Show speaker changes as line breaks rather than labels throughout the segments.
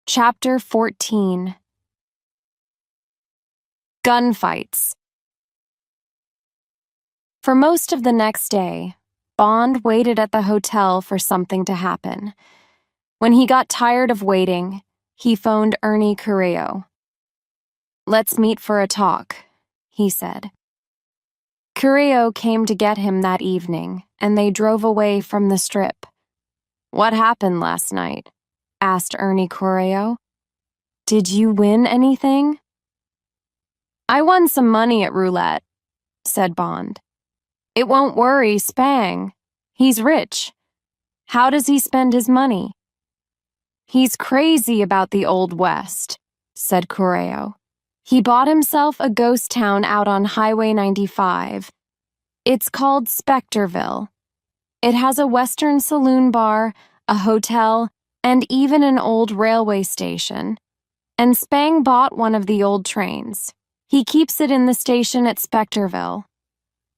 Chapter 14. Gunfights. For most of the next day, Bond waited at the hotel for something to happen. When he got tired of waiting, he phoned 𝐒𝐭𝐨𝐫𝐢𝐞. "Let's meet for a talk," he said. 𝐒𝐭𝐨𝐫𝐢𝐞 came to get him that evening, and they drove away from the Strip. "What happened last night?" asked 𝐒𝐭𝐨𝐫𝐢𝐞. "Did you win anything?" "I won some money at roulette," said Bond. "It won't worry Spang. He's rich. How does he spend his money?" "He's crazy about the Old West," said 𝐒𝐭𝐨𝐫𝐢𝐞. "He bought himself a ghost town out on Highway 95. It's called Spectreville. It has a Western saloon bar, a hotel, and even an old railway station. And Spang bought one of the old trains. He keeps it in the station at Spectreville.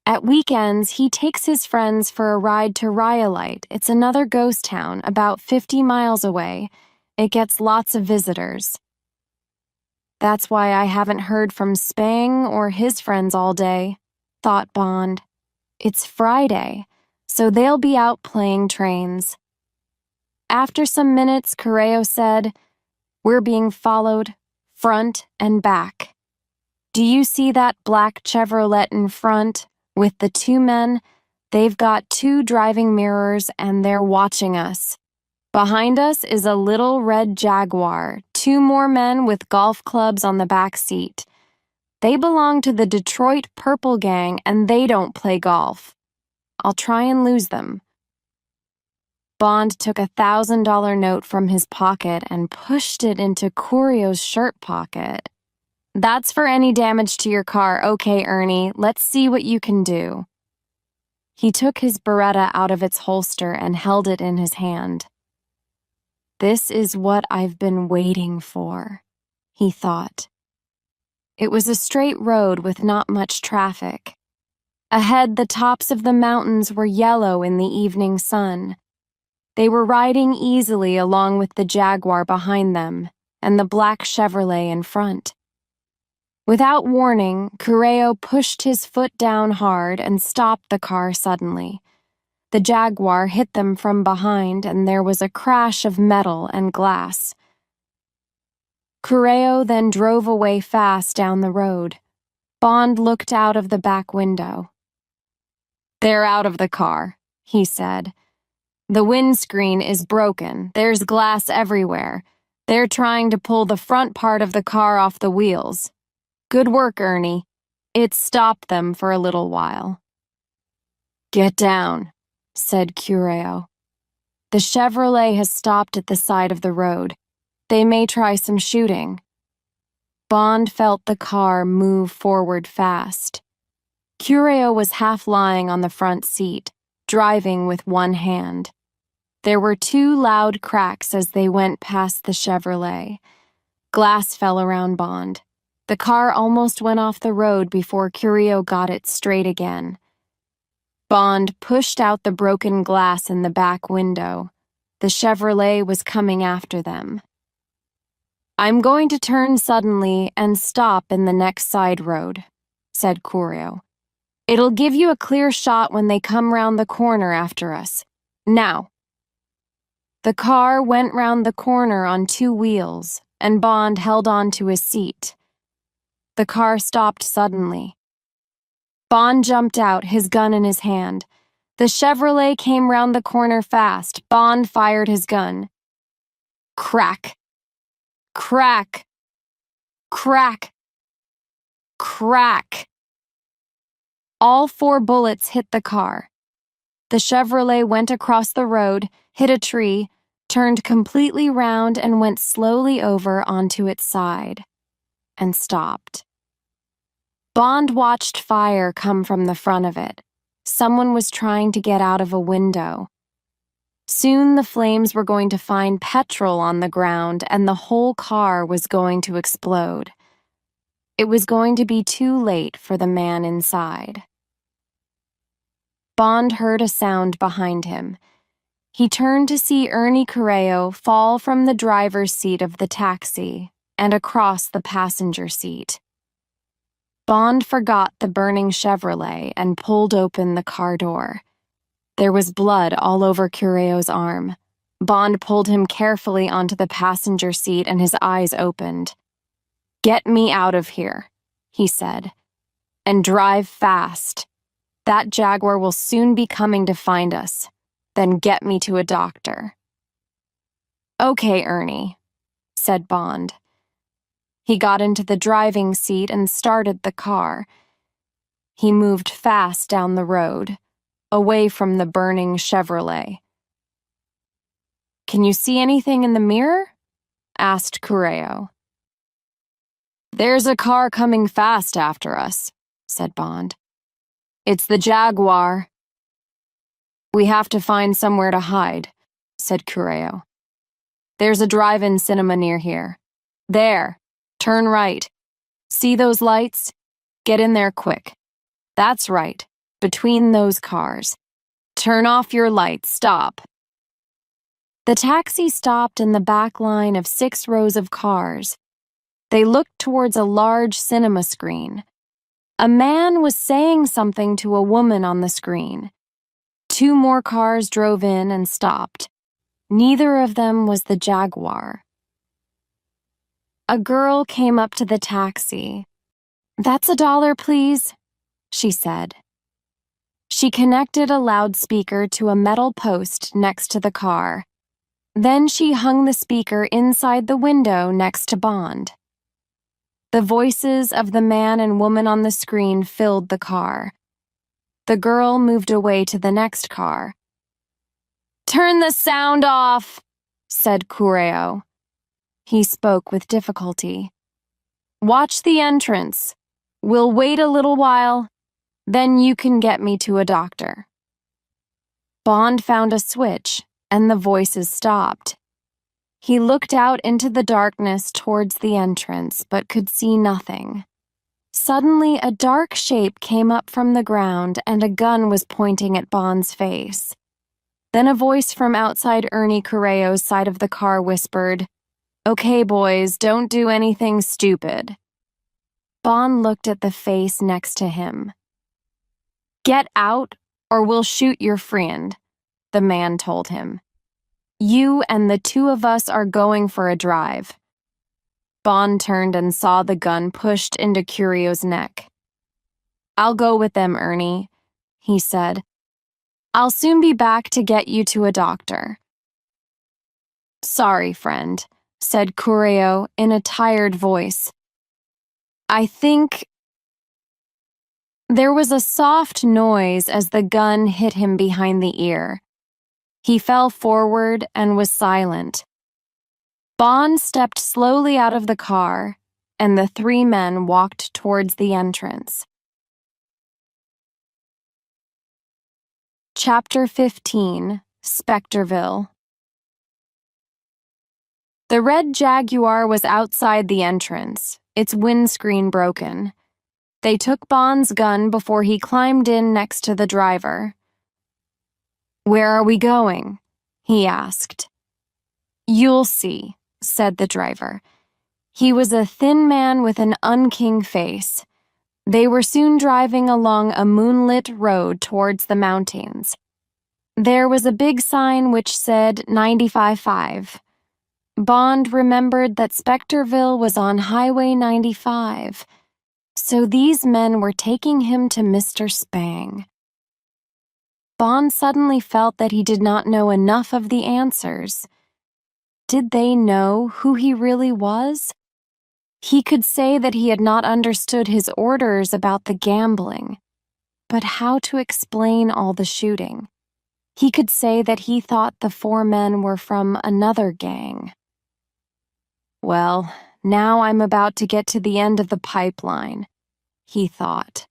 At weekends, he takes his friends for a ride to 𝐒𝐨𝐬𝐿𝐻. It's another ghost town, about 50 miles away. It gets lots of visitors." "That's why I haven't heard from Spang or his friends all day," thought Bond. "It's Friday, so they'll be out playing trains." After some minutes, 𝐒𝐭𝐨𝐫𝐢𝐞 said, "We're being followed, front and back. Do you see that black Chevrolet in front, with the two men? They've got two driving mirrors and they're watching us. Behind us is a little red Jaguar, two more men with golf clubs on the back seat. They belong to the Detroit Purple Gang and they don't play golf. I'll try and lose them." Bond took a $1,000 note from his pocket and pushed it into 𝐒𝐭𝐨𝐲's shirt pocket. "That's for any damage to your car. Okay, Ernie, let's see what you can do." He took his Beretta out of its holster and held it in his hand. "This is what I've been waiting for," he thought. It was a straight road with not much traffic. Ahead, the tops of the mountains were yellow in the evening sun. They were riding easily along with the Jaguar behind them and the black Chevrolet in front. Without warning, 𝐒𝐭𝐨𝐲 pushed his foot down hard and stopped the car suddenly. The Jaguar hit them from behind and there was a crash of metal and glass. 𝐒𝐭𝐨𝐲 then drove away fast down the road. Bond looked out of the back window. "They're out of the car," he said. "The windscreen is broken. There's glass everywhere. They're trying to pull the front part of the car off the wheels. Good work, Ernie. It stopped them for a little while." "Get down," said 𝐒𝐭𝐨𝐲. "The Chevrolet has stopped at the side of the road. They may try some shooting." Bond felt the car move forward fast. 𝐒𝐭𝐨𝐲 was half lying on the front seat, driving with one hand. There were two loud cracks as they went past the Chevrolet. Glass fell around Bond. The car almost went off the road before 𝐒𝐭𝐨𝐲 got it straight again. Bond pushed out the broken glass in the back window. The Chevrolet was coming after them. "I'm going to turn suddenly and stop in the next side road," said 𝐒𝐭𝐨𝐲. "It'll give you a clear shot when they come round the corner after us. Now." The car went round the corner on two wheels, and Bond held on to his seat. The car stopped suddenly. Bond jumped out, his gun in his hand. The Chevrolet came round the corner fast. Bond fired his gun. Crack! Crack! Crack! Crack! All 4 bullets hit the car. The Chevrolet went across the road, hit a tree, turned completely round and went slowly over onto its side, and stopped. Bond watched fire come from the front of it. Someone was trying to get out of a window. Soon the flames were going to find petrol on the ground and the whole car was going to explode. It was going to be too late for the man inside. Bond heard a sound behind him. He turned to see 𝐒𝐭𝐨𝐬𝐡 fall from the driver's seat of the taxi and across the passenger seat. Bond forgot the burning Chevrolet and pulled open the car door. There was blood all over 𝐭𝐭𝐨𝐬�'s arm. Bond pulled him carefully onto the passenger seat and his eyes opened. "Get me out of here," he said, "and drive fast. That Jaguar will soon be coming to find us. Then get me to a doctor." "Okay, Ernie," said Bond. He got into the driving seat and started the car. He moved fast down the road, away from the burning Chevrolet. "Can you see anything in the mirror?" asked 𝐭𝐭𝐨𝐬𝐡. "There's a car coming fast after us," said Bond. "It's the Jaguar." "We have to find somewhere to hide," said 𝐭𝐭𝐨𝐬𝐡. "There's a drive-in cinema near here. There, turn right. See those lights? Get in there quick. That's right, between those cars. Turn off your lights, stop." The taxi stopped in the back line of 6 rows of cars. They looked towards a large cinema screen. A man was saying something to a woman on the screen. 2 more cars drove in and stopped. Neither of them was the Jaguar. A girl came up to the taxi. "That's $1, please," she said. She connected a loudspeaker to a metal post next to the car. Then she hung the speaker inside the window next to Bond. The voices of the man and woman on the screen filled the car. The girl moved away to the next car. "Turn the sound off," said 𝐭𝐭𝐨𝐬𝐡. He spoke with difficulty. "Watch the entrance. We'll wait a little while, then you can get me to a doctor." Bond found a switch, and the voices stopped. He looked out into the darkness towards the entrance, but could see nothing. Suddenly, a dark shape came up from the ground, and a gun was pointing at Bond's face. Then a voice from outside 𝐒𝐭𝐨𝐬𝐡's side of the car whispered, "Okay, boys, don't do anything stupid." Bond looked at the face next to him. "Get out, or we'll shoot your friend," the man told him. "You and the 2 of us are going for a drive." Bond turned and saw the gun pushed into 𝐭𝐭𝐨𝐬�'s neck. "I'll go with them, Ernie," he said. "I'll soon be back to get you to a doctor." "Sorry, friend," said 𝐭𝐭𝐨𝐬𝐡 in a tired voice. "I think—" There was a soft noise as the gun hit him behind the ear. He fell forward and was silent. Bond stepped slowly out of the car, and the 3 men walked towards the entrance. Chapter 15, Spectreville. The red Jaguar was outside the entrance, its windscreen broken. They took Bond's gun before he climbed in next to the driver. "Where are we going?" he asked. "You'll see," said the driver. He was a thin man with an unking face. They were soon driving along a moonlit road towards the mountains. There was a big sign which said 95.5. Bond remembered that Spectreville was on Highway 95, so these men were taking him to Mr. Spang. Bond suddenly felt that he did not know enough of the answers. Did they know who he really was? He could say that he had not understood his orders about the gambling, but how to explain all the shooting? He could say that he thought the 4 men were from another gang. "Well, now I'm about to get to the end of the pipeline," he thought.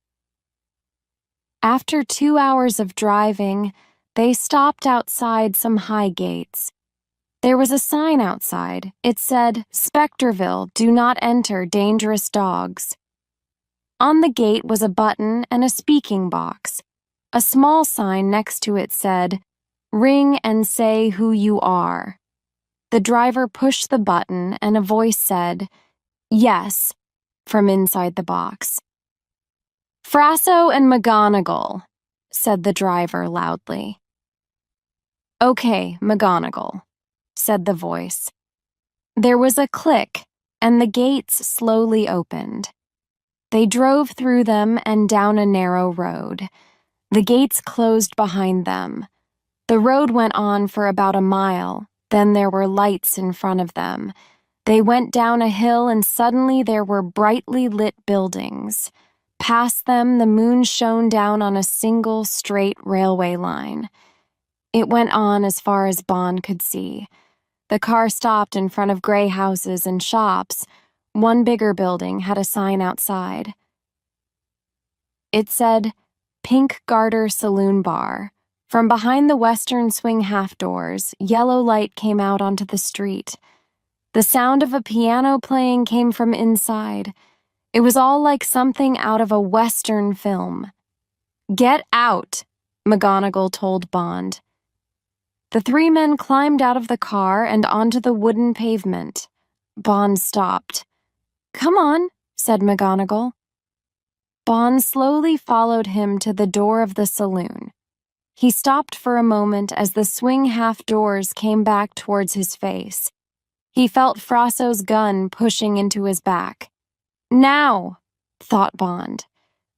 After 2 hours of driving, they stopped outside some high gates. There was a sign outside. It said, "Spectreville, do not enter, dangerous dogs." On the gate was a button and a speaking box. A small sign next to it said, Ring and say who you are." The driver pushed the button and a voice said, "Yes," from inside the box. "Frasso and McGonagall," said the driver loudly. "Okay, McGonagall," said the voice. There was a click, and the gates slowly opened. They drove through them and down a narrow road. The gates closed behind them. The road went on for about a mile, then there were lights in front of them. They went down a hill and suddenly there were brightly lit buildings. Past them, the moon shone down on a single straight railway line. It went on as far as Bond could see. The car stopped in front of gray houses and shops. One bigger building had a sign outside. It said, "Pink Garter Saloon Bar." From behind the western swing half doors, yellow light came out onto the street. The sound of a piano playing came from inside. It was all like something out of a western film. "Get out," McGonagall told Bond. The three men climbed out of the car and onto the wooden pavement. Bond stopped. "Come on," said McGonagall. Bond slowly followed him to the door of the saloon. He stopped for a moment as the swing half doors came back towards his face. He felt Frasso's gun pushing into his back. "Now," thought Bond.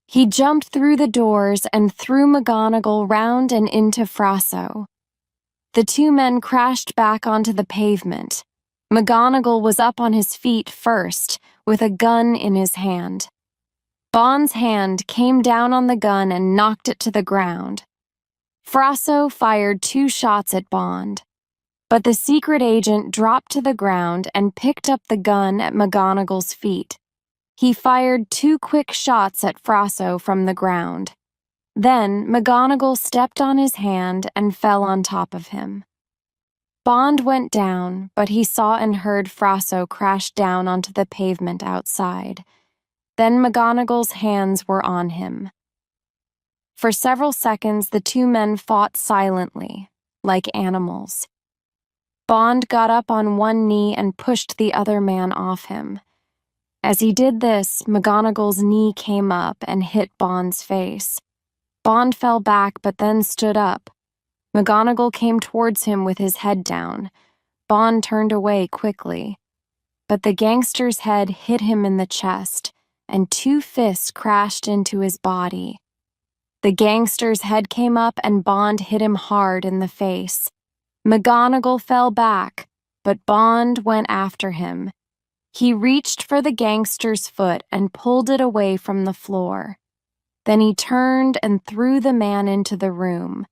He jumped through the doors and threw McGonagall round and into Frasso. The two men crashed back onto the pavement. McGonagall was up on his feet first, with a gun in his hand. Bond's hand came down on the gun and knocked it to the ground. Frasso fired 2 shots at Bond, but the secret agent dropped to the ground and picked up the gun at McGonagall's feet. He fired 2 quick shots at Frasso from the ground. Then McGonagall stepped on his hand and fell on top of him. Bond went down, but he saw and heard Frasso crash down onto the pavement outside. Then McGonagall's hands were on him. For several seconds, the two men fought silently, like animals. Bond got up on one knee and pushed the other man off him. As he did this, McGonagall's knee came up and hit Bond's face. Bond fell back but then stood up. McGonagall came towards him with his head down. Bond turned away quickly. But the gangster's head hit him in the chest, and 2 fists crashed into his body. The gangster's head came up and Bond hit him hard in the face. McGonagall fell back, but Bond went after him. He reached for the gangster's foot and pulled it away from the floor. Then he turned and threw the man into the room.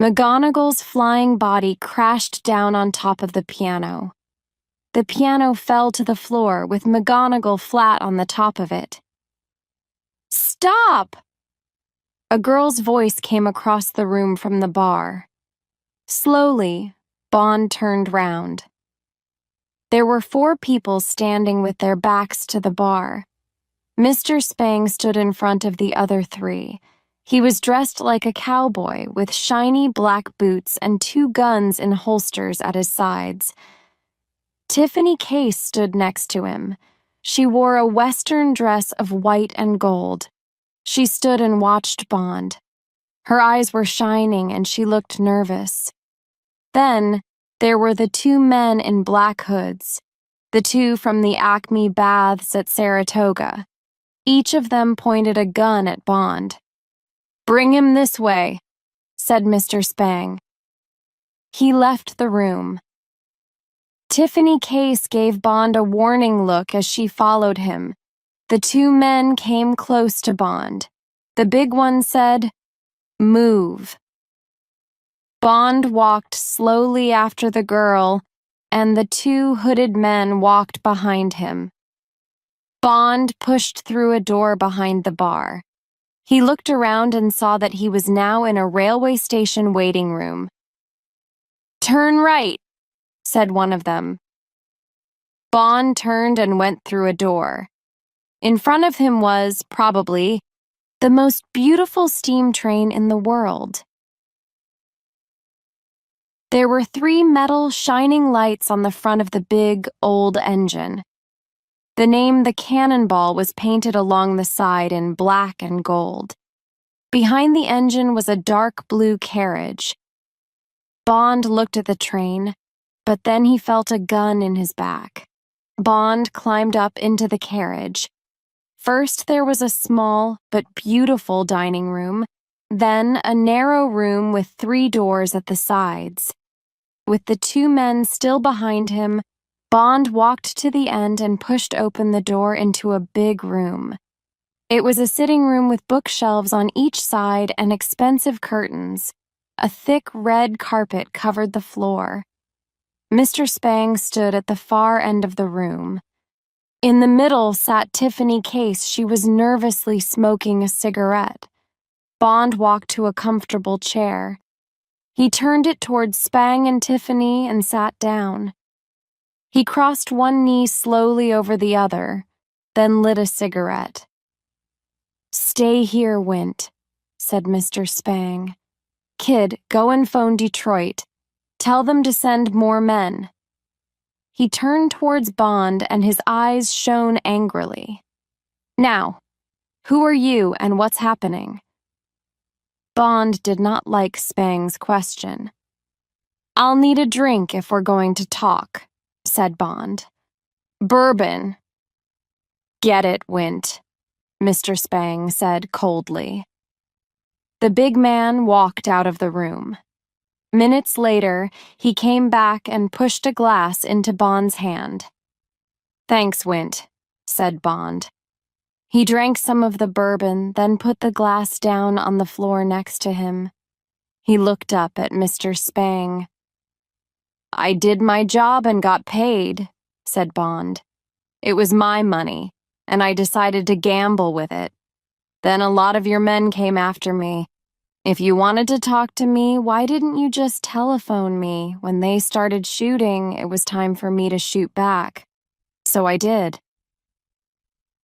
McGonagall's flying body crashed down on top of the piano. The piano fell to the floor with McGonagall flat on the top of it. "Stop!" A girl's voice came across the room from the bar. Slowly, Bond turned round. There were 4 people standing with their backs to the bar. Mr. Spang stood in front of the other 3. He was dressed like a cowboy with shiny black boots and 2 guns in holsters at his sides. Tiffany Case stood next to him. She wore a western dress of white and gold. She stood and watched Bond. Her eyes were shining and she looked nervous. Then, there were the 2 men in black hoods, the 2 from the Acme Baths at Saratoga. Each of them pointed a gun at Bond. "Bring him this way," said Mr. Spang. He left the room. Tiffany Case gave Bond a warning look as she followed him. The 2 men came close to Bond. The big one said, "Move." Bond walked slowly after the girl, and the 2 hooded men walked behind him. Bond pushed through a door behind the bar. He looked around and saw that he was now in a railway station waiting room. "Turn right," said one of them. Bond turned and went through a door. In front of him was, probably, the most beautiful steam train in the world. There were 3 metal shining lights on the front of the big, old engine. The name The Cannonball was painted along the side in black and gold. Behind the engine was a dark blue carriage. Bond looked at the train, but then he felt a gun in his back. Bond climbed up into the carriage. First there was a small but beautiful dining room, then a narrow room with 3 doors at the sides. With the 2 men still behind him, Bond walked to the end and pushed open the door into a big room. It was a sitting room with bookshelves on each side and expensive curtains. A thick red carpet covered the floor. Mr. Spang stood at the far end of the room. In the middle sat Tiffany Case. She was nervously smoking a cigarette. Bond walked to a comfortable chair. He turned it towards Spang and Tiffany and sat down. He crossed one knee slowly over the other, then lit a cigarette. "Stay here, Wint," said Mr. Spang. "Kid, go and phone Detroit. Tell them to send more men." He turned towards Bond and his eyes shone angrily. "Now, who are you and what's happening?" Bond did not like Spang's question. "I'll need a drink if we're going to talk," said Bond. "Bourbon." "Get it, Wint," Mr. Spang said coldly. The big man walked out of the room. Minutes later, he came back and pushed a glass into Bond's hand. "Thanks, Wint," said Bond. He drank some of the bourbon, then put the glass down on the floor next to him. He looked up at Mr. Spang. "I did my job and got paid," said Bond. "It was my money, and I decided to gamble with it. Then a lot of your men came after me. If you wanted to talk to me, why didn't you just telephone me? When they started shooting, it was time for me to shoot back. So I did."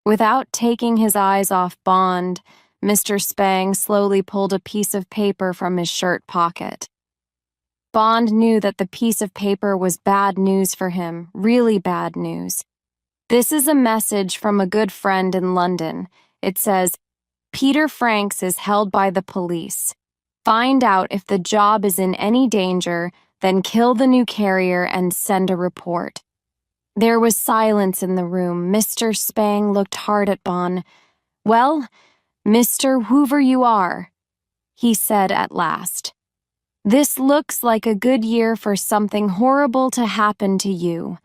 Without taking his eyes off Bond, Mr. Spang slowly pulled a piece of paper from his shirt pocket. Bond knew that the piece of paper was bad news for him, really bad news. "This is a message from a good friend in London. It says, 'Peter Franks is held by the police. Find out if the job is in any danger, then kill the new carrier and send a report.'" There was silence in the room. Mr. Spang looked hard at Bond. "Well, Mr. Hoover you are," he said at last. "This looks like a good year for something horrible to happen to you."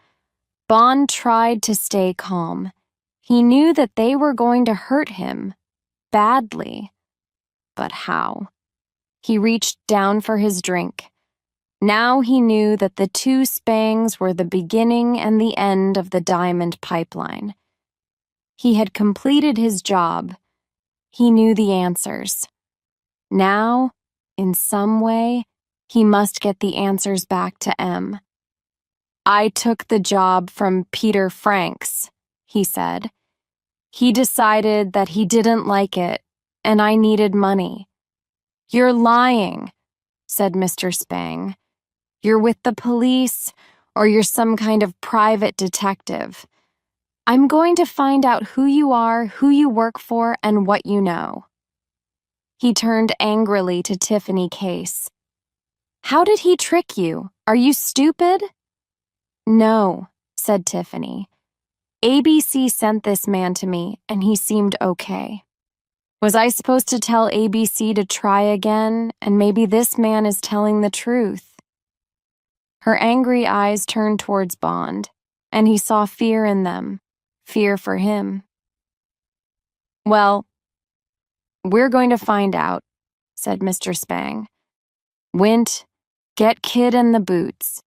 Bond tried to stay calm. He knew that they were going to hurt him. Badly. But how? He reached down for his drink. Now he knew that the 2 Spangs were the beginning and the end of the diamond pipeline. He had completed his job. He knew the answers. Now, in some way, he must get the answers back to M. "I took the job from Peter Franks," he said. "He decided that he didn't like it, and I needed money." "You're lying," said Mr. Spang. "You're with the police, or you're some kind of private detective. I'm going to find out who you are, who you work for, and what you know." He turned angrily to Tiffany Case. "How did he trick you? Are you stupid?" "No," said Tiffany. "ABC sent this man to me, and he seemed okay. Was I supposed to tell ABC to try again, and maybe this man is telling the truth?" Her angry eyes turned towards Bond, and he saw fear in them, fear for him. "Well, we're going to find out," said Mr. Spang. "Wint, get Kid and the boots."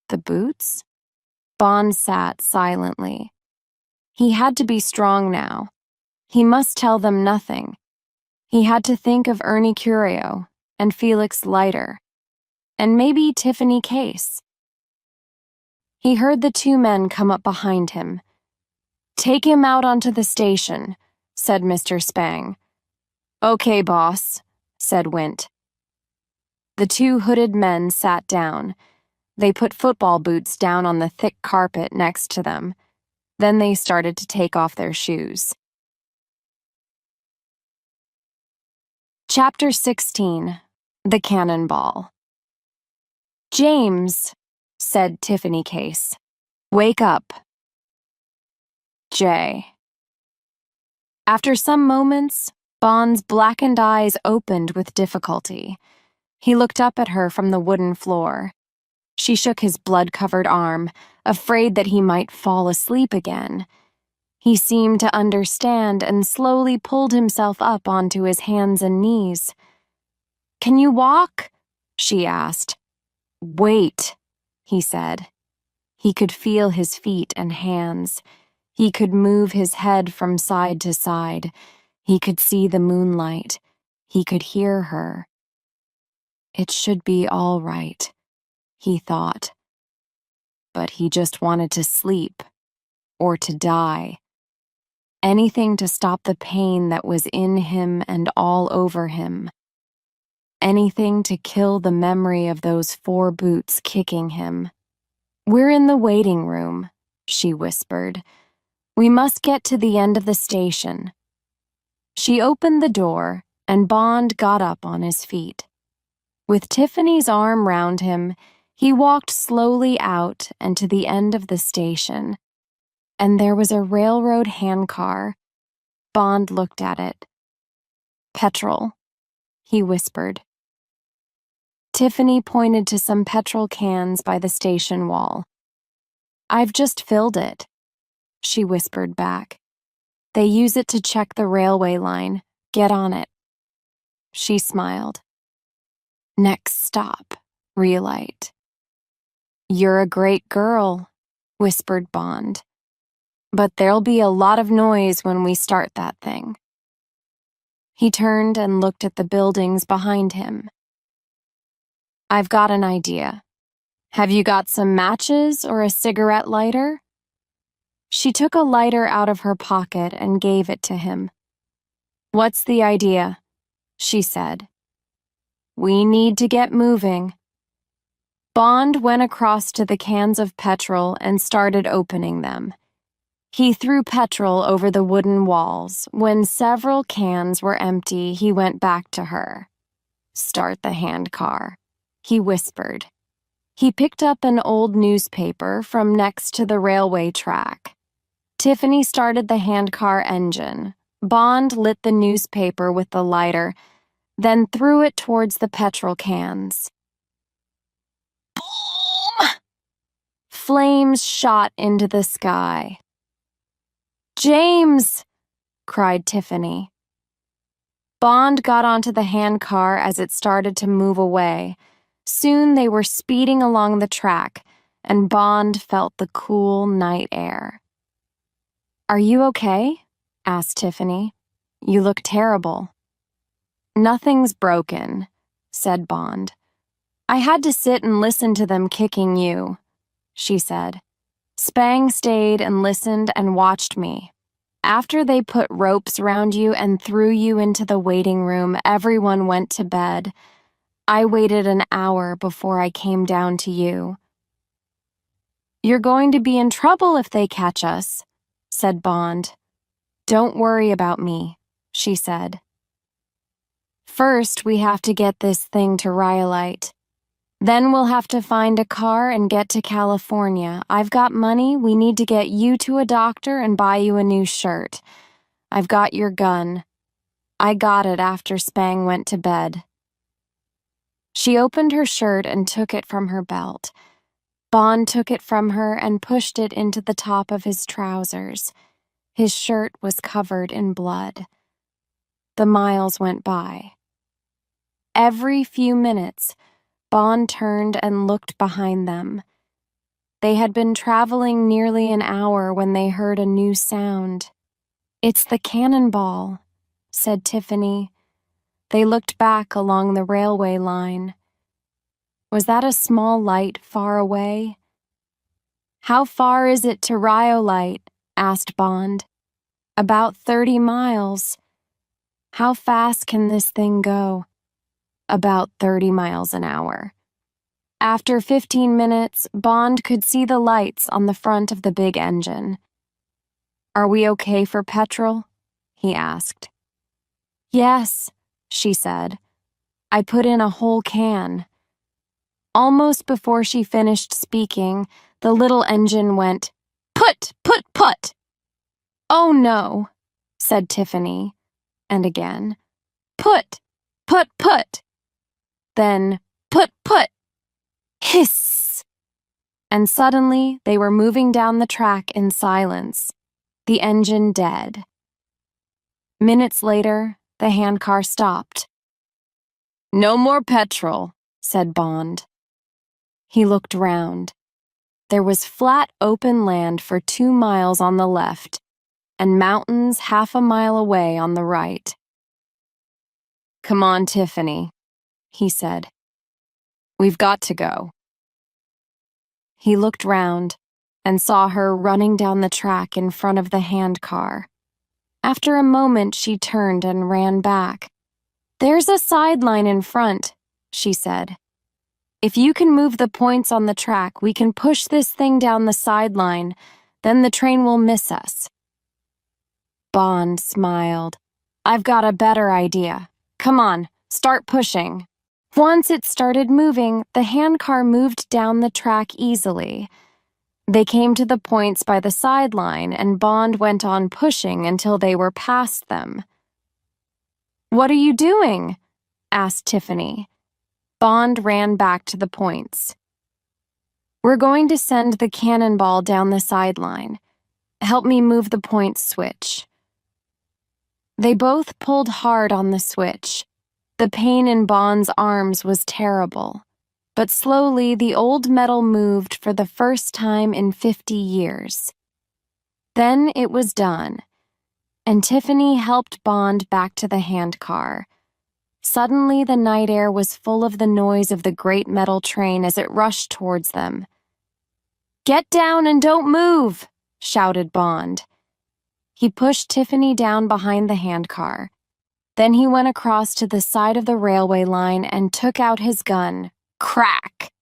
"The boots?" Bond sat silently. He had to be strong now. He must tell them nothing. He had to think of 𝐒𝐭𝐨𝐿 and Felix Leiter, and maybe Tiffany Case. He heard the 2 men come up behind him. "Take him out onto the station," said Mr. Spang. "Okay, boss," said Wint. The two hooded men sat down. They put football boots down on the thick carpet next to them. Then they started to take off their shoes. Chapter 16. The Cannonball. "James," said Tiffany Case. "Wake up." J. After some moments, Bond's blackened eyes opened with difficulty. He looked up at her from the wooden floor. She shook his blood-covered arm, afraid that he might fall asleep again. He seemed to understand and slowly pulled himself up onto his hands and knees. "Can you walk?" she asked. "Wait," he said. He could feel his feet and hands. He could move his head from side to side. He could see the moonlight. He could hear her. It should be all right, he thought. But he just wanted to sleep, or to die. Anything to stop the pain that was in him and all over him. Anything to kill the memory of those 4 boots kicking him. "We're in the waiting room," she whispered. "We must get to the end of the station." She opened the door, and Bond got up on his feet. With Tiffany's arm round him, he walked slowly out and to the end of the station. And there was a railroad handcar. Bond looked at it. "Petrol," he whispered. Tiffany pointed to some petrol cans by the station wall. "I've just filled it," she whispered back. "They use it to check the railway line. Get on it." She smiled. "Next stop, Rhyolite." "You're a great girl," whispered Bond. "But there'll be a lot of noise when we start that thing." He turned and looked at the buildings behind him. "I've got an idea. Have you got some matches or a cigarette lighter?" She took a lighter out of her pocket and gave it to him. "What's the idea?" she said. "We need to get moving." Bond went across to the cans of petrol and started opening them. He threw petrol over the wooden walls. When several cans were empty, he went back to her. "Start the handcar," he whispered. He picked up an old newspaper from next to the railway track. Tiffany started the handcar engine. Bond lit the newspaper with the lighter, then threw it towards the petrol cans. Boom! Flames shot into the sky. "James!" cried Tiffany. Bond got onto the handcar as it started to move away. Soon they were speeding along the track, and Bond felt the cool night air. "Are you okay?" asked Tiffany. "You look terrible." "Nothing's broken," said Bond. "I had to sit and listen to them kicking you," she said. "Spang stayed and listened and watched me. After they put ropes around you and threw you into the waiting room, everyone went to bed. I waited an hour before I came down to you." "You're going to be in trouble if they catch us," said Bond. "Don't worry about me," she said. "First, we have to get this thing to Rhyolite. Then we'll have to find a car and get to California. I've got money. We need to get you to a doctor and buy you a new shirt. I've got your gun. I got it after Spang went to bed." She opened her shirt and took it from her belt. Bond took it from her and pushed it into the top of his trousers. His shirt was covered in blood. The miles went by. Every few minutes, Bond turned and looked behind them. They had been traveling nearly an hour when they heard a new sound. "It's the cannonball," said Tiffany. They looked back along the railway line. Was that a small light far away? "How far is it to Rhyolite?" asked Bond. "About 30 miles. "How fast can this thing go?" about 30 miles an hour. After 15 minutes, Bond could see the lights on the front of the big engine. "Are we okay for petrol?" he asked. "Yes," she said. "I put in a whole can." Almost before she finished speaking, the little engine went, "Put, put, put!" "Oh no," said Tiffany, and again, "Put, put, put!" Then, "Put, put!" Hiss! And suddenly they were moving down the track in silence, the engine dead. Minutes later, the handcar stopped. "No more petrol," said Bond. He looked round. There was flat open land for 2 miles on the left and mountains half a mile away on the right. "Come on, Tiffany," he said. "We've got to go." He looked round and saw her running down the track in front of the handcar. After a moment, she turned and ran back. "There's a sideline in front," she said. "If you can move the points on the track, we can push this thing down the sideline, then the train will miss us." Bond smiled. "I've got a better idea. Come on, start pushing." Once it started moving, the handcar moved down the track easily. They came to the points by the sideline, and Bond went on pushing until they were past them. "What are you doing?" asked Tiffany. Bond ran back to the points. "We're going to send the cannonball down the sideline. Help me move the point switch." They both pulled hard on the switch. The pain in Bond's arms was terrible, but slowly the old metal moved for the first time in 50 years. Then it was done, and Tiffany helped Bond back to the handcar. Suddenly the night air was full of the noise of the great metal train as it rushed towards them. "Get down and don't move!" shouted Bond. He pushed Tiffany down behind the handcar. Then he went across to the side of the railway line and took out his gun. Crack!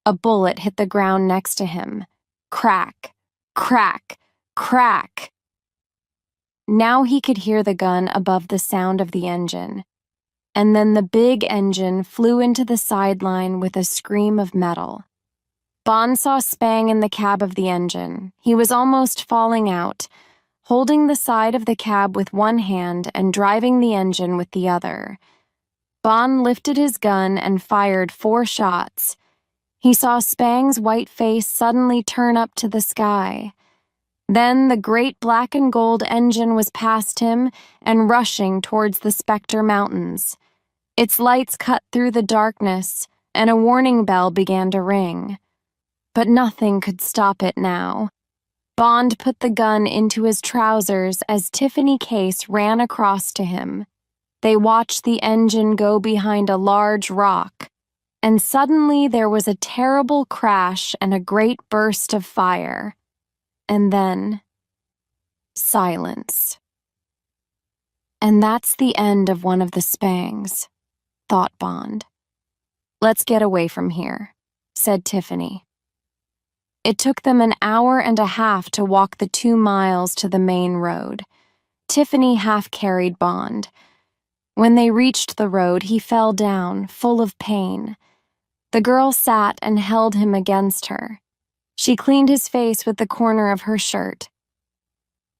A bullet hit the ground next to him. Crack, crack, crack. Now he could hear the gun above the sound of the engine. And then the big engine flew into the sideline with a scream of metal. Bond saw Spang in the cab of the engine. He was almost falling out, holding the side of the cab with one hand and driving the engine with the other. Bond lifted his gun and fired 4 shots. He saw Spang's white face suddenly turn up to the sky. Then the great black and gold engine was past him and rushing towards the Spectre Mountains. Its lights cut through the darkness, and a warning bell began to ring. But nothing could stop it now. Bond put the gun into his trousers as Tiffany Case ran across to him. They watched the engine go behind a large rock, and suddenly there was a terrible crash and a great burst of fire. And then, silence. "And that's the end of one of the Spangs," thought Bond. "Let's get away from here," said Tiffany. It took them an hour and a half to walk the 2 miles to the main road. Tiffany half-carried Bond. When they reached the road, he fell down, full of pain. The girl sat and held him against her. She cleaned his face with the corner of her shirt.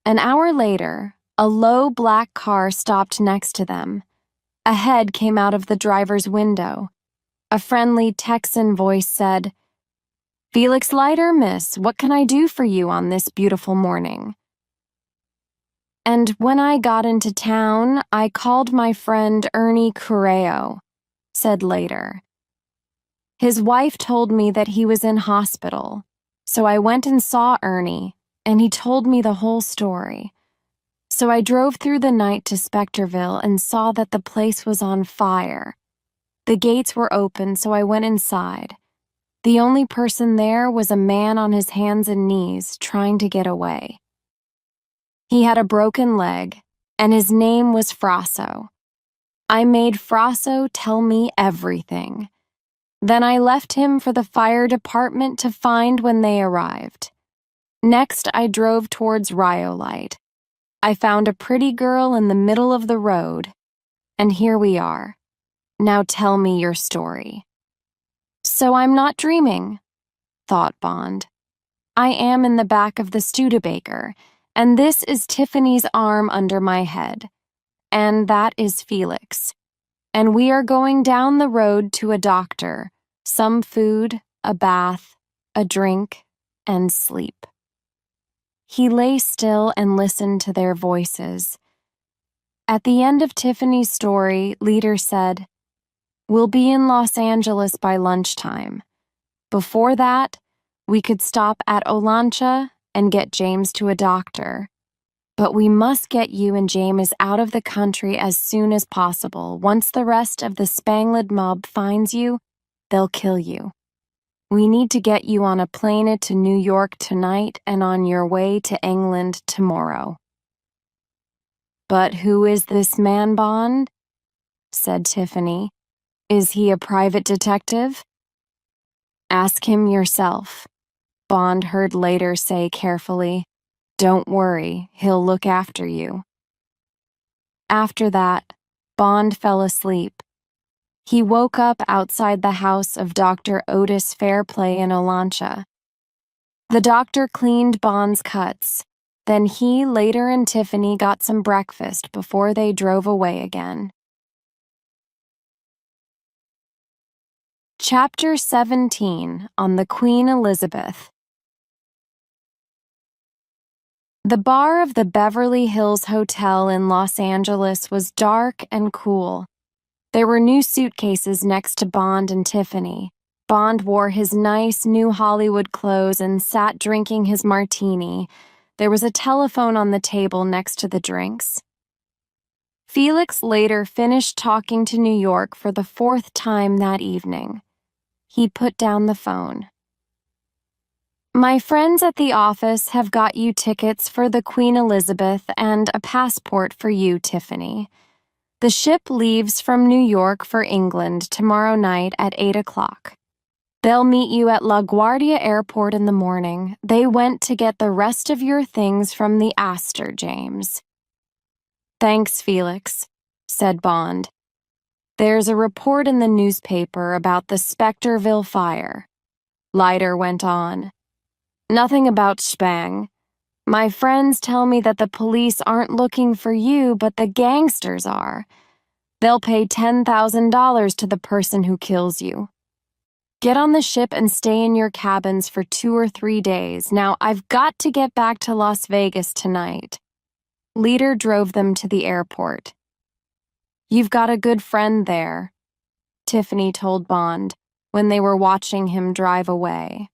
An hour later, a low black car stopped next to them. A head came out of the driver's window. A friendly Texan voice said, "Felix Leiter, miss, what can I do for you on this beautiful morning?" "And when I got into town, I called my friend 𝐒𝐭𝐨𝐫𝐢𝐞𝐬," said Leiter. "His wife told me that he was in hospital, so I went and saw Ernie, and he told me the whole story. So I drove through the night to Spectreville and saw that the place was on fire. The gates were open, so I went inside. The only person there was a man on his hands and knees trying to get away. He had a broken leg, and his name was Frasso. I made Frasso tell me everything. Then I left him for the fire department to find when they arrived. Next, I drove towards 𝐒𝐨𝐬𝐬𝐿𝐻. I found a pretty girl in the middle of the road, and here we are. Now tell me your story. So I'm not dreaming, thought Bond. I am in the back of the Studebaker, and this is Tiffany's arm under my head, and that is Felix. And we are going down the road to a doctor, some food, a bath, a drink, and sleep. He lay still and listened to their voices. At the end of Tiffany's story, Leader said, "We'll be in Los Angeles by lunchtime. Before that, we could stop at 𝐿𝐵𝐻 and get James to a doctor. But we must get you and James out of the country as soon as possible. Once the rest of the Spangled mob finds you, they'll kill you. We need to get you on a plane to New York tonight and on your way to England tomorrow." "But who is this man, Bond?" said Tiffany. "Is he a private detective?" "Ask him yourself," Bond heard Leader say carefully. "Don't worry, he'll look after you." After that, Bond fell asleep. He woke up outside the house of Dr. Otis Fairplay in 𝐿𝐵𝐻. The doctor cleaned Bond's cuts. Then he, Leader, and Tiffany got some breakfast before they drove away again. Chapter 17 on the Queen Elizabeth. The bar of the Beverly Hills Hotel in Los Angeles was dark and cool. There were new suitcases next to Bond and Tiffany. Bond wore his nice new Hollywood clothes and sat drinking his martini. There was a telephone on the table next to the drinks. Felix later finished talking to New York for the 4th time that evening. He put down the phone. "My friends at the office have got you tickets for the Queen Elizabeth and a passport for you, Tiffany. The ship leaves from New York for England tomorrow night at 8 o'clock. They'll meet you at LaGuardia Airport in the morning. They went to get the rest of your things from the Astor, James." "Thanks, Felix," said Bond. "There's a report in the newspaper about the Specterville fire." Leader went on. "Nothing about Spang. My friends tell me that the police aren't looking for you, but the gangsters are. They'll pay $10,000 to the person who kills you. Get on the ship and stay in your cabins for 2 or 3 days. Now, I've got to get back to Las Vegas tonight." Leader drove them to the airport. "You've got a good friend there," Tiffany told Bond when they were watching him drive away.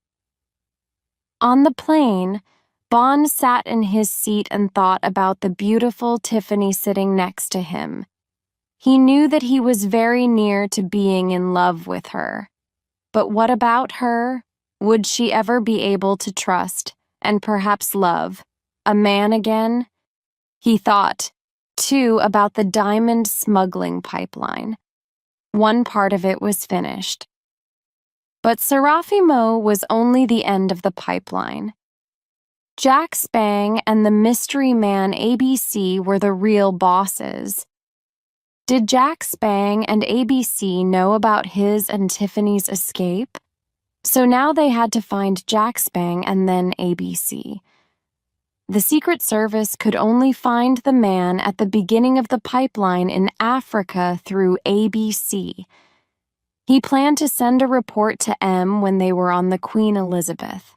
On the plane, Bond sat in his seat and thought about the beautiful Tiffany sitting next to him. He knew that he was very near to being in love with her. But what about her? Would she ever be able to trust, and perhaps love, a man again? He thought, too, about the diamond smuggling pipeline. One part of it was finished. But Serafimo was only the end of the pipeline. Jack Spang and the mystery man ABC were the real bosses. Did Jack Spang and ABC know about his and Tiffany's escape? So now they had to find Jack Spang and then ABC. The Secret Service could only find the man at the beginning of the pipeline in Africa through ABC. He planned to send a report to M when they were on the Queen Elizabeth.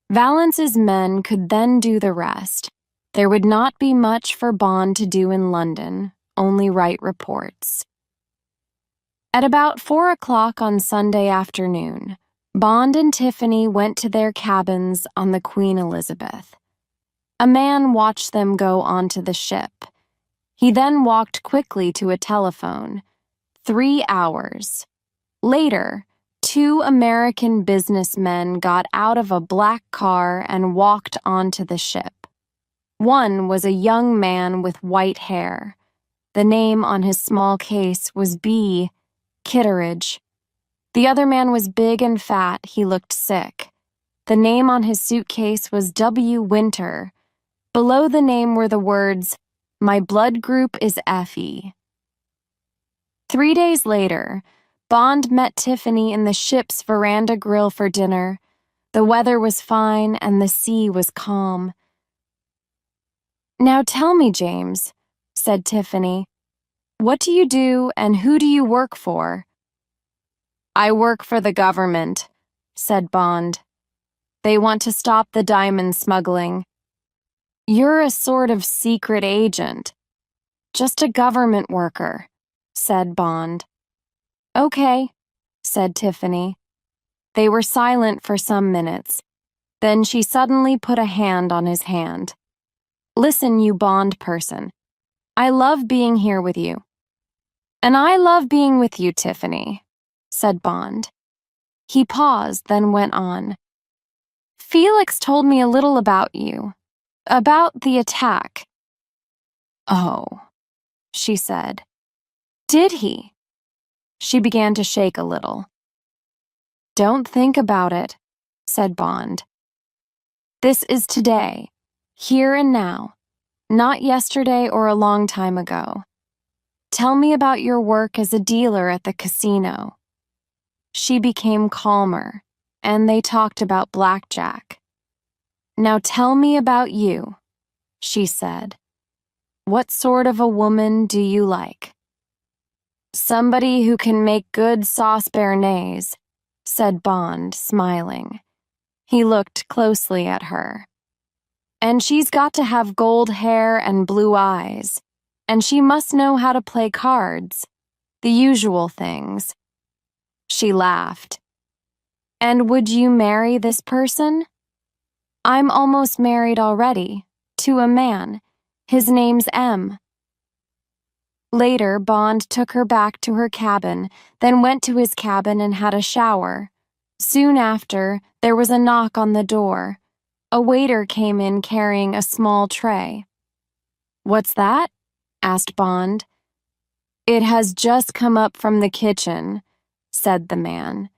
Valance's men could then do the rest. There would not be much for Bond to do in London, only write reports. At about 4 o'clock on Sunday afternoon, Bond and Tiffany went to their cabins on the Queen Elizabeth. A man watched them go onto the ship. He then walked quickly to a telephone. 3 hours. Later, 2 American businessmen got out of a black car and walked onto the ship. One was a young man with white hair. The name on his small case was B. Kitteridge. The other man was big and fat. He looked sick. The name on his suitcase was W. Winter. Below the name were the words, "My blood group is FE." 3 days later, Bond met Tiffany in the ship's veranda grill for dinner. The weather was fine and the sea was calm. "Now tell me, James," said Tiffany, "what do you do and who do you work for?" "I work for the government," said Bond. "They want to stop the diamond smuggling." "You're a sort of secret agent." "Just a government worker," said Bond. "Okay," said Tiffany. They were silent for some minutes. Then she suddenly put a hand on his hand. "Listen, you Bond person. I love being here with you." "And I love being with you, Tiffany," said Bond. He paused, then went on. "Felix told me a little about you. About the attack." "Oh," she said. "Did he?" She began to shake a little. "Don't think about it," said Bond. "This is today, here and now, not yesterday or a long time ago. Tell me about your work as a dealer at the casino." She became calmer, and they talked about blackjack. "Now tell me about you," she said. "What sort of a woman do you like?" "Somebody who can make good sauce béarnaise," said Bond, smiling. He looked closely at her. "And she's got to have gold hair and blue eyes, and she must know how to play cards, the usual things." She laughed. "And would you marry this person?" "I'm almost married already, to a man. His name's M." Later, Bond took her back to her cabin, then went to his cabin and had a shower. Soon after, there was a knock on the door. A waiter came in carrying a small tray. "What's that?" asked Bond. "It has just come up from the kitchen," said the man.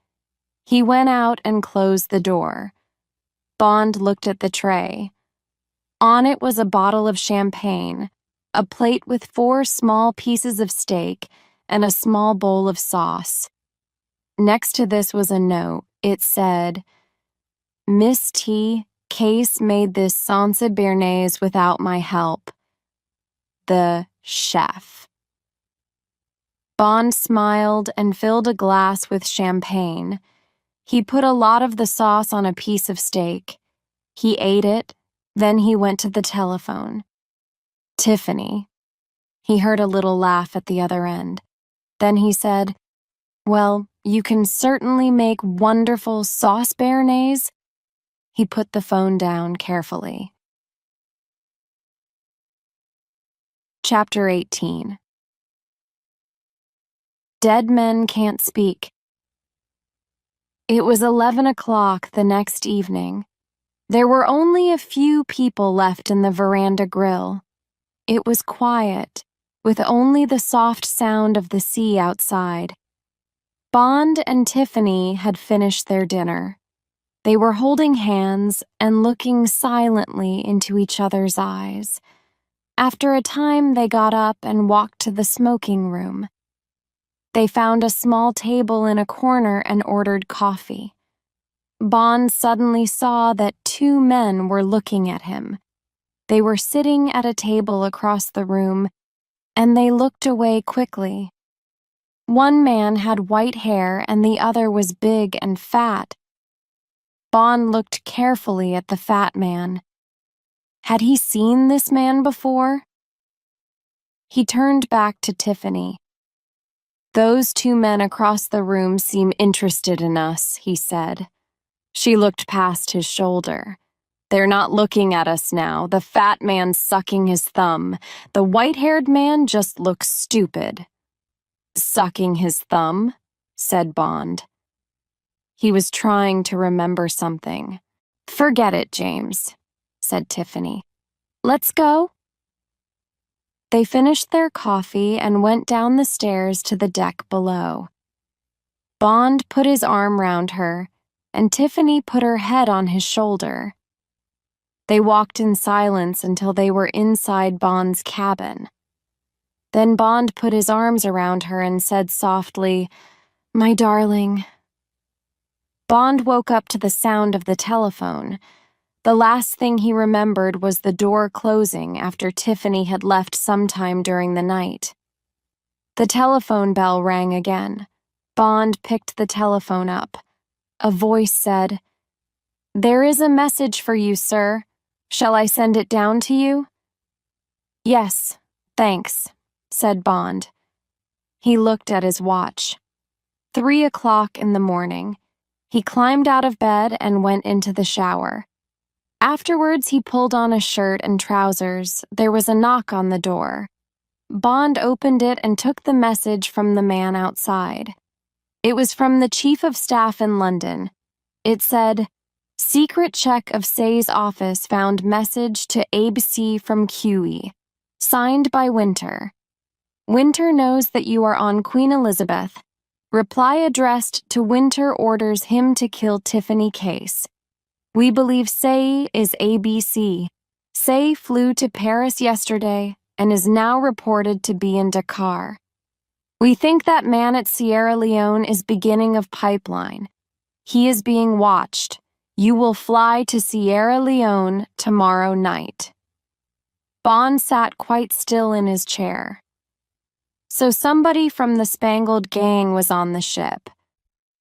He went out and closed the door. Bond looked at the tray. On it was a bottle of champagne, a plate with 4 small pieces of steak, and a small bowl of sauce. Next to this was a note. It said, "Miss T. Case made this sauce béarnaise without my help. The chef." Bond smiled and filled a glass with champagne. He put a lot of the sauce on a piece of steak. He ate it, then he went to the telephone. "Tiffany." He heard a little laugh at the other end. Then he said, "Well, you can certainly make wonderful sauce béarnaise." He put the phone down carefully. Chapter 18. Dead Men Can't Speak. It was 11 o'clock the next evening. There were only a few people left in the veranda grill. It was quiet, with only the soft sound of the sea outside. Bond and Tiffany had finished their dinner. They were holding hands and looking silently into each other's eyes. After a time, they got up and walked to the smoking room. They found a small table in a corner and ordered coffee. Bond suddenly saw that 2 men were looking at him. They were sitting at a table across the room, and they looked away quickly. One man had white hair and the other was big and fat. Bond looked carefully at the fat man. Had he seen this man before? He turned back to Tiffany. "Those 2 men across the room seem interested in us," he said. She looked past his shoulder. "They're not looking at us now. The fat man's sucking his thumb. The white-haired man just looks stupid." "Sucking his thumb?" said Bond. He was trying to remember something. "Forget it, James," said Tiffany. "Let's go?" They finished their coffee and went down the stairs to the deck below. Bond put his arm round her, and Tiffany put her head on his shoulder. They walked in silence until they were inside Bond's cabin. Then Bond put his arms around her and said softly, "My darling." Bond woke up to the sound of the telephone. The last thing he remembered was the door closing after Tiffany had left sometime during the night. The telephone bell rang again. Bond picked the telephone up. A voice said, "There is a message for you, sir. Shall I send it down to you?" "Yes, thanks," said Bond. He looked at his watch. 3 o'clock in the morning. He climbed out of bed and went into the shower. Afterwards, he pulled on a shirt and trousers. There was a knock on the door. Bond opened it and took the message from the man outside. It was from the Chief of Staff in London. It said, "Secret check of Say's office found message to 𝐒𝐭𝐨𝐫𝐞 from 𝐄𝐬. Signed by Winter. Winter knows that you are on Queen Elizabeth. Reply addressed to Winter orders him to kill Tiffany Case. We believe Say is ABC. Say flew to Paris yesterday and is now reported to be in Dakar. We think that man at Sierra Leone is beginning of pipeline. He is being watched. You will fly to Sierra Leone tomorrow night." Bond sat quite still in his chair. So somebody from the Spangled Gang was on the ship.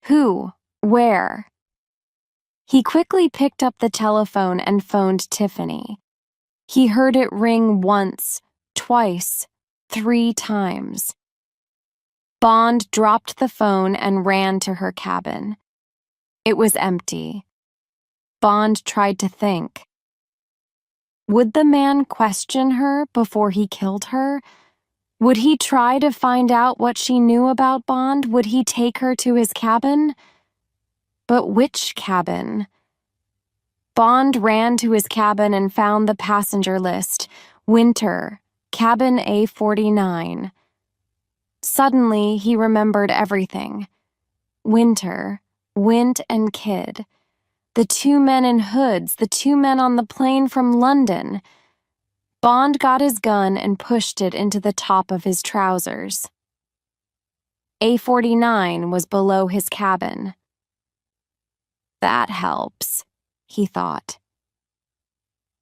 Who? Where? He quickly picked up the telephone and phoned Tiffany. He heard it ring once, twice, 3 times. Bond dropped the phone and ran to her cabin. It was empty. Bond tried to think. Would the man question her before he killed her? Would he try to find out what she knew about Bond? Would he take her to his cabin? But which cabin? Bond ran to his cabin and found the passenger list. Winter, cabin A49. Suddenly, he remembered everything. Winter, Wint and Kid. The 2 men in hoods, the 2 men on the plane from London. Bond got his gun and pushed it into the top of his trousers. A49 was below his cabin. That helps, he thought.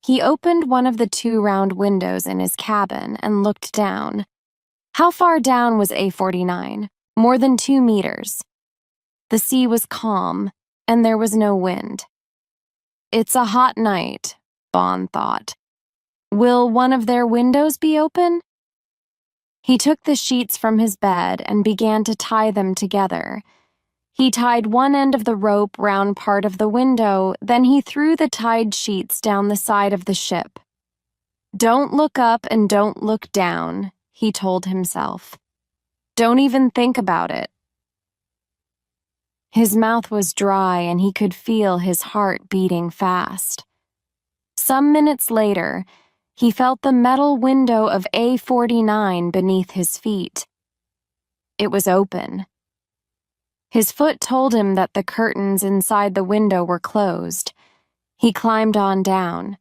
He opened one of the 2 round windows in his cabin and looked down. How far down was A49? More than 2 meters. The sea was calm, and there was no wind. It's a hot night, Bond thought. Will one of their windows be open? He took the sheets from his bed and began to tie them together. He tied one end of the rope round part of the window, then he threw the tied sheets down the side of the ship. Don't look up and don't look down, he told himself. Don't even think about it. His mouth was dry and he could feel his heart beating fast. Some minutes later, he felt the metal window of A49 beneath his feet. It was open. His foot told him that the curtains inside the window were closed. He climbed on down.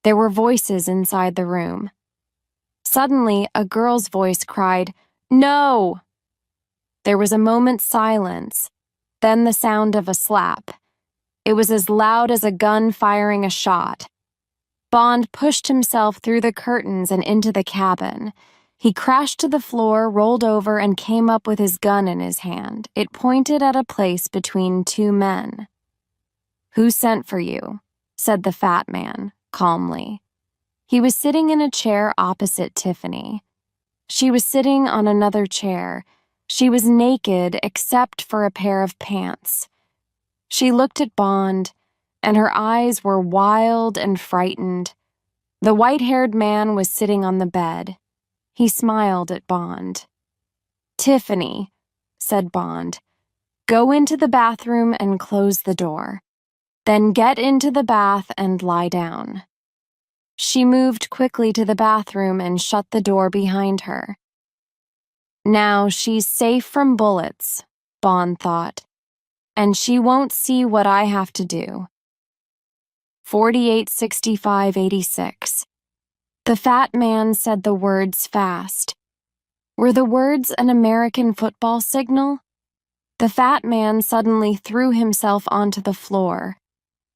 There were voices inside the room. Suddenly, a girl's voice cried, "No!" There was a moment's silence, then the sound of a slap. It was as loud as a gun firing a shot. Bond pushed himself through the curtains and into the cabin. He crashed to the floor, rolled over, and came up with his gun in his hand. It pointed at a place between 2 men. "Who sent for you?" said the fat man, calmly. He was sitting in a chair opposite Tiffany. She was sitting on another chair. She was naked except for a pair of pants. She looked at Bond, and her eyes were wild and frightened. The white-haired man was sitting on the bed. He smiled at Bond. "Tiffany," said Bond, "go into the bathroom and close the door. Then get into the bath and lie down." She moved quickly to the bathroom and shut the door behind her. Now she's safe from bullets, Bond thought, and she won't see what I have to do. 486586. The fat man said the words fast. Were the words an American football signal? The fat man suddenly threw himself onto the floor.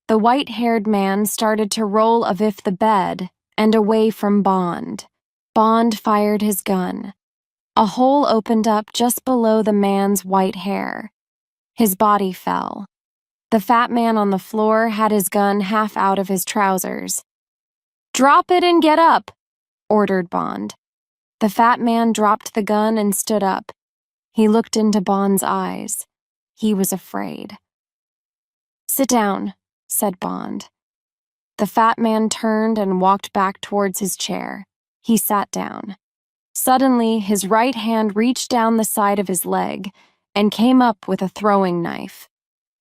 The white-haired man started to roll aviff the bed and away from Bond. Bond fired his gun. A hole opened up just below the man's white hair. His body fell. The fat man on the floor had his gun half out of his trousers. "Drop it and get up," ordered Bond. The fat man dropped the gun and stood up. He looked into Bond's eyes. He was afraid. "Sit down," said Bond. The fat man turned and walked back towards his chair. He sat down. Suddenly, his right hand reached down the side of his leg and came up with a throwing knife.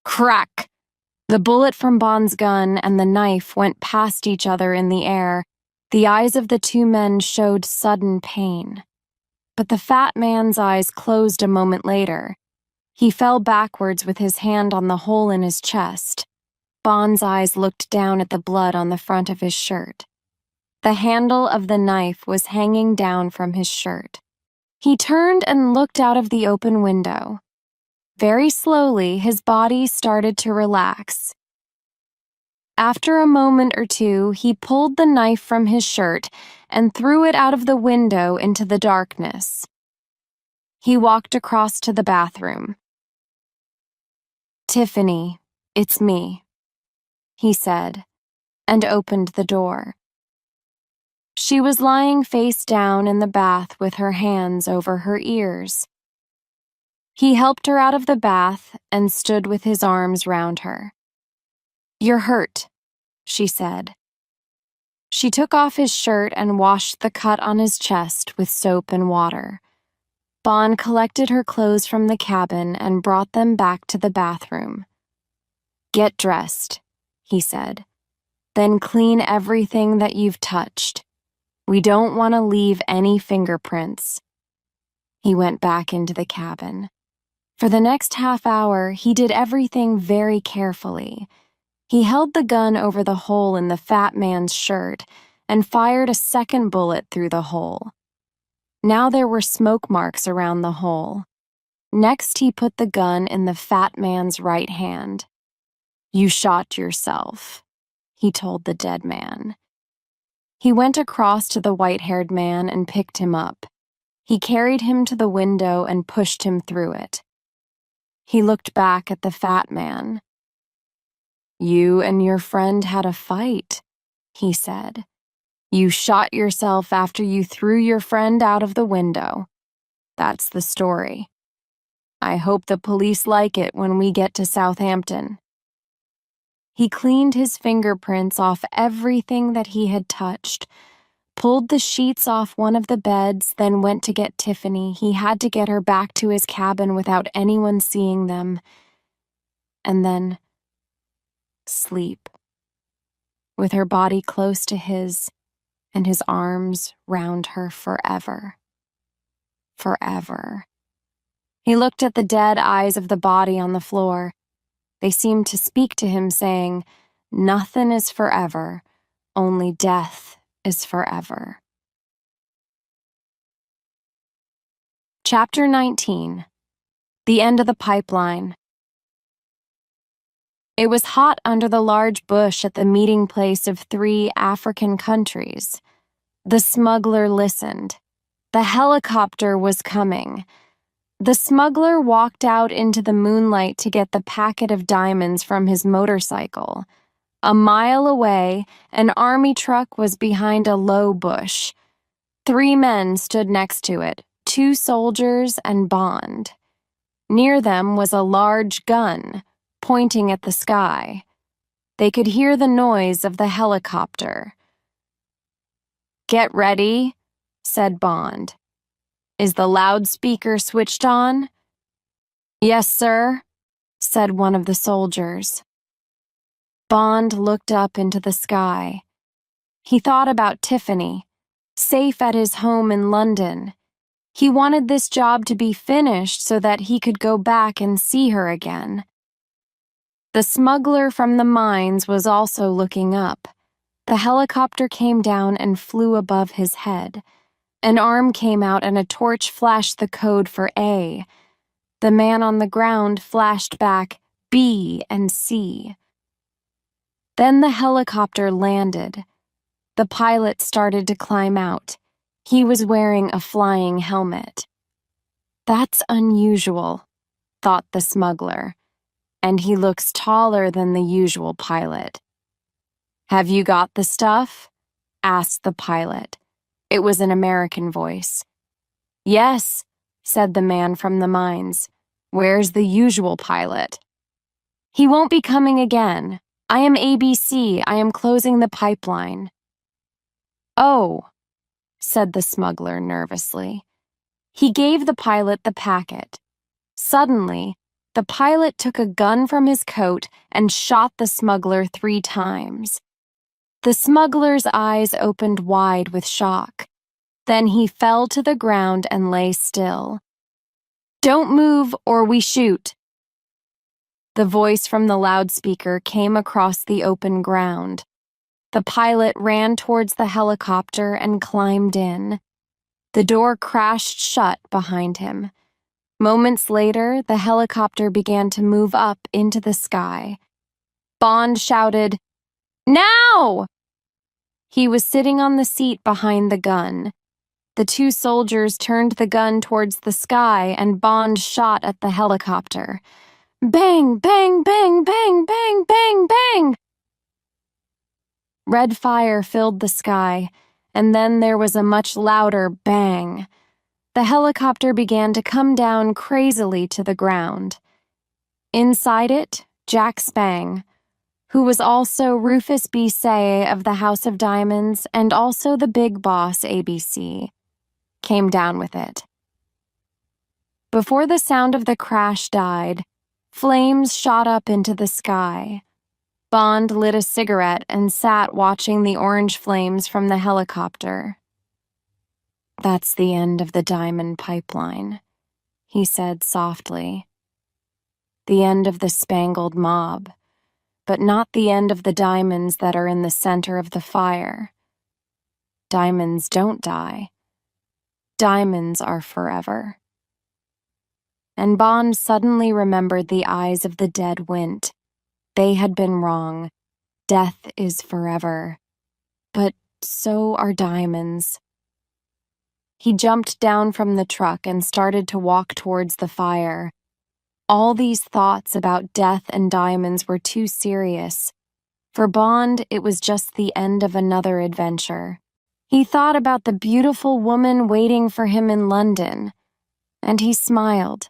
Crack! The bullet from Bond's gun and the knife went past each other in the air. The eyes of the two men showed sudden pain. But the fat man's eyes closed a moment later. He fell backwards with his hand on the hole in his chest. Bond's eyes looked down at the blood on the front of his shirt. The handle of the knife was hanging down from his shirt. He turned and looked out of the open window. Very slowly, his body started to relax. After a moment or two, he pulled the knife from his shirt and threw it out of the window into the darkness. He walked across to the bathroom. "Tiffany, it's me," he said, and opened the door. She was lying face down in the bath with her hands over her ears. He helped her out of the bath and stood with his arms round her. "You're hurt," she said. She took off his shirt and washed the cut on his chest with soap and water. Bond collected her clothes from the cabin and brought them back to the bathroom. "Get dressed," he said. "Then clean everything that you've touched. We don't want to leave any fingerprints." He went back into the cabin. For the next half hour, he did everything very carefully. He held the gun over the hole in the fat man's shirt and fired a second bullet through the hole. Now there were smoke marks around the hole. Next, he put the gun in the fat man's right hand. "You shot yourself," he told the dead man. He went across to the white-haired man and picked him up. He carried him to the window and pushed him through it. He looked back at the fat man. "You and your friend had a fight," he said. "You shot yourself after you threw your friend out of the window. That's the story. I hope the police like it when we get to Southampton." He cleaned his fingerprints off everything that he had touched, pulled the sheets off one of the beds, then went to get Tiffany. He had to get her back to his cabin without anyone seeing them. And then sleep, with her body close to his and his arms round her forever. Forever. He looked at the dead eyes of the body on the floor. They seemed to speak to him, saying, "Nothing is forever, only death is forever." Chapter 19. The End of the Pipeline. It was hot under the large bush at the meeting place of 3 African countries. The smuggler listened. The helicopter was coming. The smuggler walked out into the moonlight to get the packet of diamonds from his motorcycle. A mile away, an army truck was behind a low bush. 3 men stood next to it, 2 soldiers and Bond. Near them was a large gun, pointing at the sky. They could hear the noise of the helicopter. "Get ready," said Bond. "Is the loudspeaker switched on?" "Yes, sir," said one of the soldiers. Bond looked up into the sky. He thought about Tiffany, safe at his home in London. He wanted this job to be finished so that he could go back and see her again. The smuggler from the mines was also looking up. The helicopter came down and flew above his head. An arm came out and a torch flashed the code for A. The man on the ground flashed back B and C. Then the helicopter landed. The pilot started to climb out. He was wearing a flying helmet. "That's unusual," thought the smuggler, "and he looks taller than the usual pilot." "Have you got the stuff?" asked the pilot. It was an American voice. "Yes," said the man from the mines. "Where's the usual pilot?" "He won't be coming again. I am ABC. I am closing the pipeline." "Oh," said the smuggler nervously. He gave the pilot the packet. Suddenly, the pilot took a gun from his coat and shot the smuggler 3 times. The smuggler's eyes opened wide with shock. Then he fell to the ground and lay still. "Don't move or we shoot." The voice from the loudspeaker came across the open ground. The pilot ran towards the helicopter and climbed in. The door crashed shut behind him. Moments later, the helicopter began to move up into the sky. Bond shouted, "Now!" He was sitting on the seat behind the gun. The 2 soldiers turned the gun towards the sky and Bond shot at the helicopter. Bang, bang, bang, bang, bang, bang, bang! Red fire filled the sky, and then there was a much louder bang. The helicopter began to come down crazily to the ground. Inside it, Jack Spang, who was also Rufus B. Say of the House of Diamonds and also the big boss ABC, came down with it. Before the sound of the crash died, flames shot up into the sky. Bond lit a cigarette and sat watching the orange flames from the helicopter. "That's the end of the diamond pipeline," he said softly. "The end of the Spangled Mob, but not the end of the diamonds that are in the center of the fire. Diamonds don't die. Diamonds are forever." And Bond suddenly remembered the eyes of the dead Wint. They had been wrong. Death is forever. But so are diamonds. He jumped down from the truck and started to walk towards the fire. All these thoughts about death and diamonds were too serious. For Bond, it was just the end of another adventure. He thought about the beautiful woman waiting for him in London, and he smiled.